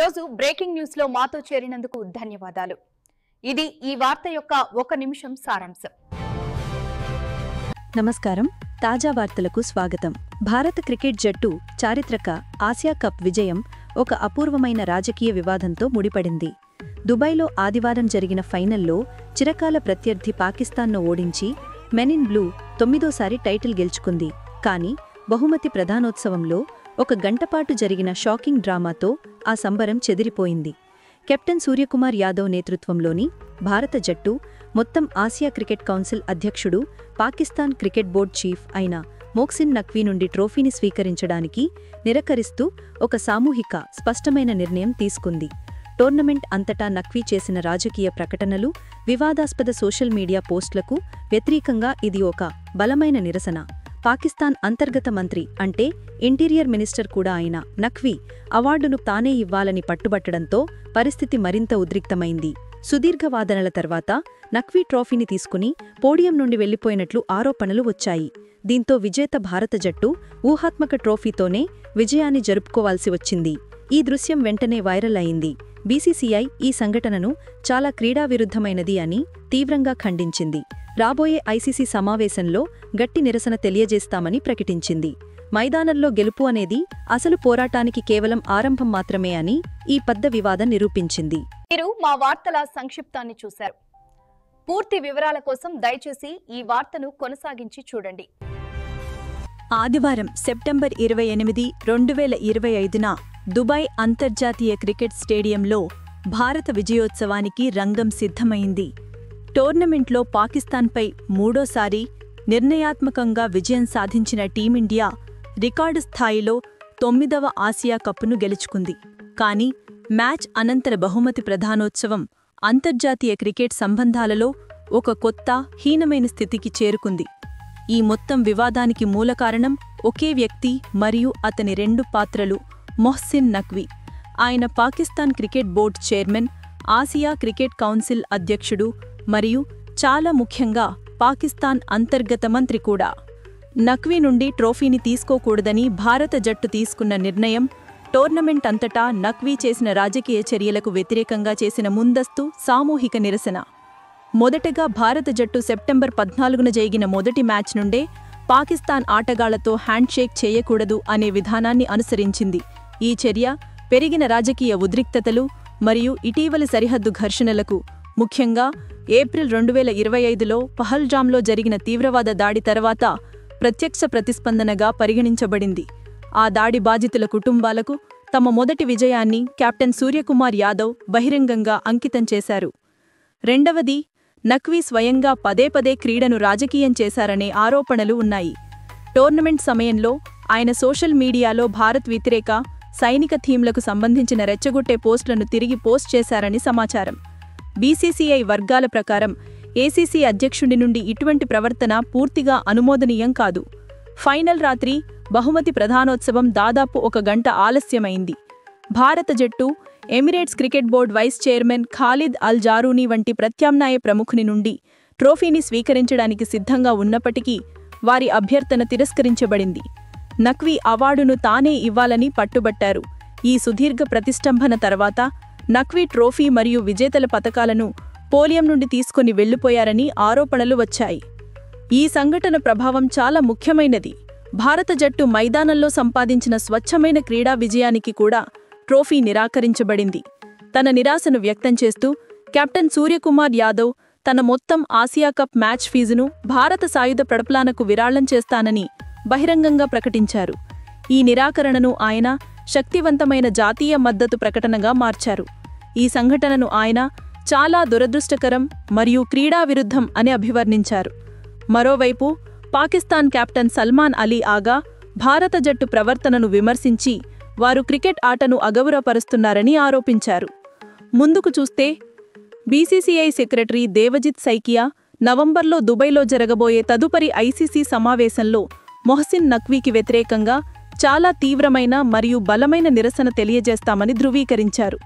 ఈరోజు breaking news లో మాతో చేరినందుకు ధన్యవాదాలు. ఇది ఈ వార్త యొక్క 1 నిమిషం సారాంశం. నమస్కారం. తాజా వార్తలకు స్వాగతం. భారత క్రికెట్ జట్టు చారిత్రక ఆసియా కప్ విజయం ఒక అపూర్వమైన రాజకీయ వివాదంతో ముడిపడింది. దుబాయ్లో ఆదివారం జరిగిన ఫైనల్లో చిరకాల ప్రత్యర్థి పాకిస్తాన్ను ఓడించి మెన్ ఇన్ బ్లూ 9వ టైటిల్ గెలుచుకుంది. కానీ బహుమతి ప్రధానోత్సవంలో ఒక గంటపాటు జరిగిన షాకింగ్ డ్రామాతో ఆ సంబరం చెదిరిపోయింది. కెప్టెన్ సూర్యకుమార్ యాదవ్ నేతృత్వంలోని భారత జట్టు మొత్తం ఆసియా క్రికెట్ కౌన్సిల్ అధ్యక్షుడు, పాకిస్తాన్ క్రికెట్ బోర్డ్ చీఫ్ అయిన మొహ్సిన్ నఖ్వీ నుండి ట్రోఫీని స్వీకరించడానికి నిరాకరిస్తూ ఒక సామూహిక, స్పష్టమైన నిర్ణయం తీసుకుంది. టోర్నమెంట్ అంతటా నఖ్వీ చేసిన రాజకీయ ప్రకటనలు, వివాదాస్పద సోషల్ మీడియా పోస్టులకు వ్యతిరేకంగా ఇది ఒక బలమైన నిరసన. పాకిస్తాన్ అంతర్గత మంత్రి అంటే ఇంటీరియర్ మినిస్టర్ కూడా అయిన నఖ్వీ అవార్డును తానే ఇవ్వాలని పట్టుబట్టడంతో పరిస్థితి మరింత ఉద్రిక్తమైంది. సుదీర్ఘ వాదనల తర్వాత నఖ్వీ ట్రోఫీని తీసుకుని పోడియం నుండి వెళ్లిపోయినట్లు ఆరోపణలు వచ్చాయి. దీంతో విజేత భారత జట్టు ఊహాత్మక ట్రోఫీతోనే విజయాన్ని జరుపుకోవాల్సి వచ్చింది. ఈ దృశ్యం వెంటనే వైరల్ అయింది. బీసీసీఐ ఈ సంఘటనను చాలా క్రీడావిరుద్ధమైనది అని తీవ్రంగా ఖండించింది. రాబోయే ఐసీసీ సమావేశంలో గట్టి నిరసన తెలియజేస్తామని ప్రకటించింది. మైదానంలో గెలుపు అనేది అసలు పోరాటానికి కేవలం ఆరంభం మాత్రమే అని ఈ పెద్ద వివాదం నిరూపించింది. మీరు మా వార్తల సంక్షిప్తాన్ని చూశారు. పూర్తి వివరాల కోసం దయచేసి ఈ వార్తను కొనసాగించి చూడండి. ఆదివారం సెప్టెంబర్ 28, 2025న దుబాయ్ అంతర్జాతీయ క్రికెట్ స్టేడియంలో భారత విజయోత్సవానికి రంగం సిద్ధమైంది. టోర్నమెంట్లో పాకిస్తాన్పై మూడోసారి నిర్ణయాత్మకంగా విజయం సాధించిన టీమిండియా రికార్డు స్థాయిలో 9వ ఆసియా కప్ను గెలుచుకుంది. కానీ మ్యాచ్ అనంతర బహుమతి ప్రధానోత్సవం అంతర్జాతీయ క్రికెట్ సంబంధాలలో ఒక కొత్త, హీనమైన స్థితికి చేరుకుంది. ఈ మొత్తం వివాదానికి మూల కారణం ఒకే వ్యక్తి మరియు అతని 2 పాత్రలు, మొహ్సిన్ నఖ్వీ. ఆయన Pakistan cricket board chairman, Asia cricket council అధ్యక్షుడు మరియు చాలా ముఖ్యంగా పాకిస్తాన్ అంతర్గత మంత్రి కూడా. నఖ్వీ నుండి ట్రోఫీని తీసుకోకూడదని భారత జట్టు తీసుకున్న నిర్ణయం టోర్నమెంట్ అంతటా నఖ్వీ చేసిన రాజకీయ చర్యలకు వ్యతిరేకంగా చేసిన ముందస్తు సామూహిక నిరసన. మొదటగా భారత జట్టు సెప్టెంబర్ 14న జరిగిన మొదటి మ్యాచ్ నుండే పాకిస్తాన్ ఆటగాళ్లతో హ్యాండ్షేక్ చేయకూడదు అనే విధానాన్ని అనుసరించింది. ఈ చర్య పెరిగిన రాజకీయ ఉద్రిక్తతలు మరియు ఇటీవలి సరిహద్దు ఘర్షణలకు, ముఖ్యంగా ఏప్రిల్ 2025లో పహల్గామ్లో జరిగిన తీవ్రవాద దాడి తర్వాత ప్రత్యక్ష ప్రతిస్పందనగా పరిగణించబడింది. ఆ దాడి బాధితుల కుటుంబాలకు తమ మొదటి విజయాన్ని కెప్టెన్ సూర్యకుమార్ యాదవ్ బహిరంగంగా అంకితం చేశారు. రెండవది, నఖ్వీ స్వయంగా పదే క్రీడను రాజకీయం చేశారనే ఆరోపణలు ఉన్నాయి. టోర్నమెంట్ సమయంలో ఆయన సోషల్ మీడియాలో భారత్ వ్యతిరేక, సైనిక థీమ్లకు సంబంధించిన రెచ్చగొట్టే పోస్టులను తిరిగి పోస్ట్ చేశారని సమాచారం. బీసీసీఐ వర్గాల ప్రకారం ఏసీసీ అధ్యక్షుడి నుండి ఇటువంటి ప్రవర్తన పూర్తిగా అనుమోదనీయం కాదు. ఫైనల్ రాత్రి బహుమతి ప్రధానోత్సవం దాదాపు 1 గంట ఆలస్యమైంది. భారత జట్టు Emirates cricket board vice chairman Khalid Al Zarooni వంటి ప్రత్యామ్నాయ ప్రముఖుని నుండి ట్రోఫీని స్వీకరించడానికి సిద్ధంగా ఉన్నప్పటికీ వారి అభ్యర్థన తిరస్కరించబడింది. నఖ్వీ అవార్డును తానే ఇవ్వాలని పట్టుబట్టారు. ఈ సుదీర్ఘ ప్రతిష్టంభన తర్వాత నఖ్వీ ట్రోఫీ మరియు విజేతల పతకాలను పోడియం నుండి తీసుకుని వెళ్లిపోయారని ఆరోపణలు వచ్చాయి. ఈ సంఘటన ప్రభావం చాలా ముఖ్యమైనది. భారత జట్టు మైదానంలో సంపాదించిన స్వచ్ఛమైన క్రీడా విజయానికి కూడా ట్రోఫీ నిరాకరించబడింది. తన నిరాశను వ్యక్తం చేస్తూ కెప్టెన్ సూర్యకుమార్ యాదవ్ తన మొత్తం ఆసియా కప్ మ్యాచ్ ఫీజును భారత సాయుధ పడప్లానకు విరాళం చేస్తానని బహిరంగంగా ప్రకటించారు. ఈ నిరాకరణను ఆయన శక్తివంతమైన జాతీయ మద్దతు ప్రకటనగా మార్చారు. ఈ సంఘటనను ఆయన చాలా దురదృష్టకరం మరియు క్రీడా విరుద్ధం అని అభివర్ణించారు. మరోవైపు పాకిస్తాన్ కెప్టెన్ సల్మాన్ అలీ ఆగా భారత జట్టు ప్రవర్తనను విమర్శించి వారు క్రికెట్ ఆటను అగౌరవపరుస్తున్నారని ఆరోపించారు. ముందుకు చూస్తే బీసీసీఐ సెక్రటరీ దేవజిత్ సైకియా నవంబర్లో దుబాయ్లో జరగబోయే తదుపరి ఐసీసీ సమావేశంలో మొహ్సిన్ నఖ్వీకి వ్యతిరేకంగా చాలా తీవ్రమైన మరియు బలమైన నిరసన తెలియజేస్తామని ధృవీకరించారు.